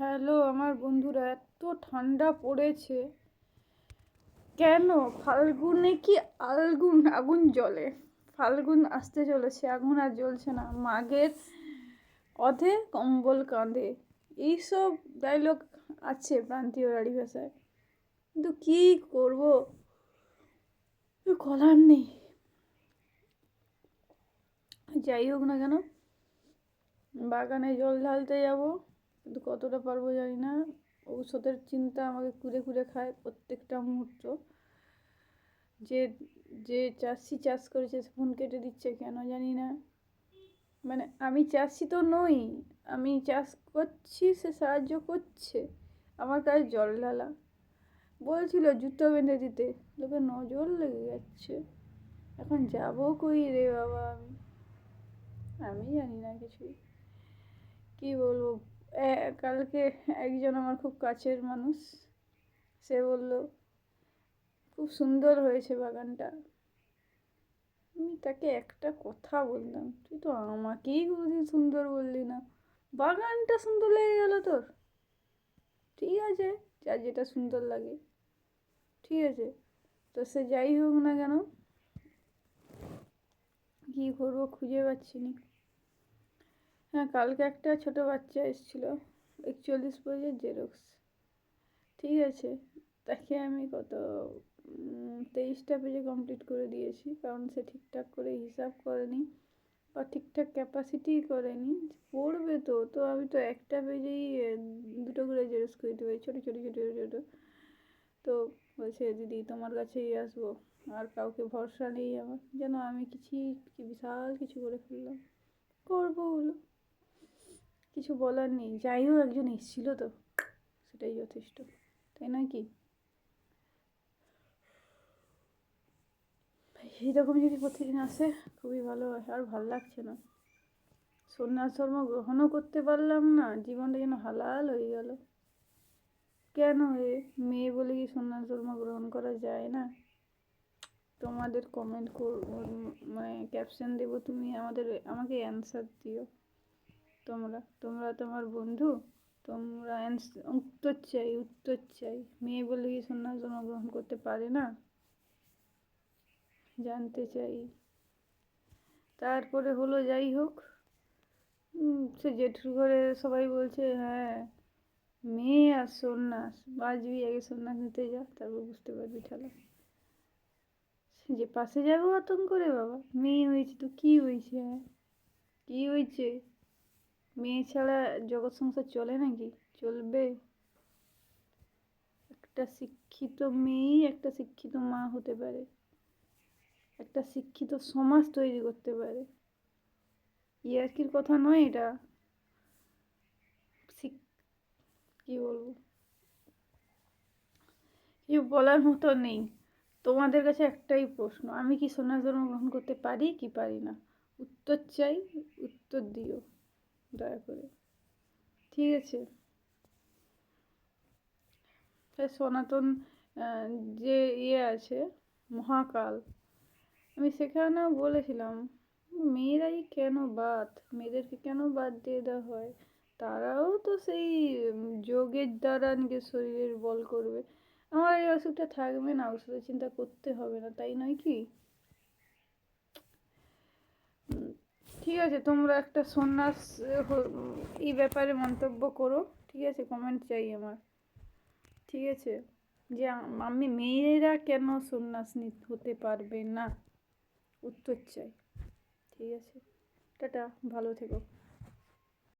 Hello আমার বন্ধুরা, এত ঠান্ডা পড়েছে কেন? ফাল্গুনে কি আলগুন আগুন জ্বলে? ফাল্গুন আসতে চলেছে, আগুন আর জ্বলছে না। মাঘের অধে কম্বল কাঁধে, এইসব ডায়লগ আছে প্রান্তীয় রাঢ়ী ভাষায়, কিন্তু কি করব, করার নেই। যাই হোক না কেন, বাগানে জল ঢালতে যাব, কিন্তু কতটা পারবো জানি না। ঔষধের চিন্তা আমাকে কুরে কুরে খায় প্রত্যেকটা মুহূর্ত। যে যে চাষি চাষ করেছে ফোন কেটে দিচ্ছে কেন জানি না। মানে আমি চাষি তো নই, আমি চাষ করছি, সে সাহায্য করছে। আমার কাজ জল ঢালা। বলছিল জুতো বেঁধে দিতে, লোকের নজর লেগে যাচ্ছে। এখন যাবো কই রে বাবা? আমি জানি না কিছুই, কি বলবো। কালকে একজন আমার খুব কাছের মানুষ, সে বলল খুব সুন্দর হয়েছে বাগানটা। আমি তাকে একটা কথা বললাম, তুই তো আমাকেই কোনোদিন সুন্দর বললি না, বাগানটা সুন্দর লেগে গেল তোর? ঠিক আছে, যার যেটা সুন্দর লাগে, ঠিক আছে। তো সে যাই হোক না কেন, কী করবো খুঁজে পাচ্ছি না। হ্যাঁ, কালকে একটা ছোট বাচ্চা এসেছিলো, 41 পেজের জেরক্স, ঠিক আছে। তাকে আমি কত 23টা পেজে কমপ্লিট করে দিয়েছি, কারণ সে ঠিকঠাক করে হিসাব করেনি বা ঠিকঠাক ক্যাপাসিটি করেনি। পড়বে তো, তো আমি তো একটা পেজেই 2টো করে জেরক্স করে দিতে পারি, ছোটো ছোটো ছোটো ছোটো। তো বলছে দিদি তোমার কাছেই আসবো, আর কাউকে ভরসা নেই আমার, যেন আমি কি বিশাল কিছু করে ফেললাম। করবো বলো, কিছু বলার নেই। যাই হোক, একজন এসেছিলো তো, সেটাই যথেষ্ট, তাই নয় কি? এইরকম যদি প্রতিদিন আসে খুবই ভালো হয়। আর ভালো লাগছে না, সন্ন্যাসধর্ম গ্রহণও করতে পারলাম না, জীবনটা যেন হালাল হয়ে গেল। কেন মেয়ে বলে কি সন্ন্যাস ধর্ম গ্রহণ করা যায় না? তোমাদের কমেন্ট মানে ক্যাপশন দেবো, তুমি আমাকে অ্যান্সার দিও। তোমরা তোমার বন্ধু, তোমরা উত্তর চাই। মেয়ে বলে কি সন্ন্যাস ধর্ম গ্রহণ করতে পারে না? জানতে চাই। তারপরে হলো, যাই হোক, সে জেঠুর ঘরে সবাই বলছে হ্যাঁ মেয়ে আর সন্ন্যাস বাঁচবি, আগে সন্ন্যাস নিতে যা, তারপর বুঝতে পারবি ঠেলা। যে পাশে যাবো আতঙ্ক রে বাবা, মেয়ে হয়েছে তো কি হয়েছে? হ্যাঁ, কি হয়েছে? মেয়ে ছাড়া জগৎ সংসার চলে নাকি? চলবে? একটা শিক্ষিত মেয়েই একটা শিক্ষিত মা হতে পারে, একটা শিক্ষিত সমাজ তৈরি করতে পারে। ইয়ার্কির কথা নয় এটা। কি বলবো, কিছু বলার মতো নেই। তোমাদের কাছে একটাই প্রশ্ন, আমি কি সন্ন্যাস ধর্ম গ্রহণ করতে পারি কি পারি না? উত্তর চাই, উত্তর দিও দয়া করে, ঠিক আছে। সনাতন যে আছে মহাকাল, আমি সেখানেও বলেছিলাম মেয়েরাই কেন বাদ, মেয়েদেরকে কেন বাদ দিয়ে দেওয়া হয়? তারাও তো সেই যোগের দ্বারা নিজের শরীরের বল করবে। আমার এই অসুখটা থাকবে না, ওষুধের চিন্তা করতে হবে না, তাই নয় কি? ঠিক আছে, তোমরা একটা সন্ন্যাস এই ব্যাপারে মন্তব্য করো, ঠিক আছে, কমেন্ট চাই আমার, ঠিক আছে। যে আমি মেয়েরা কেন সন্ন্যাস হতে পারবে না, উত্তর চাই, ঠিক আছে। টাটা, ভালো থেকো।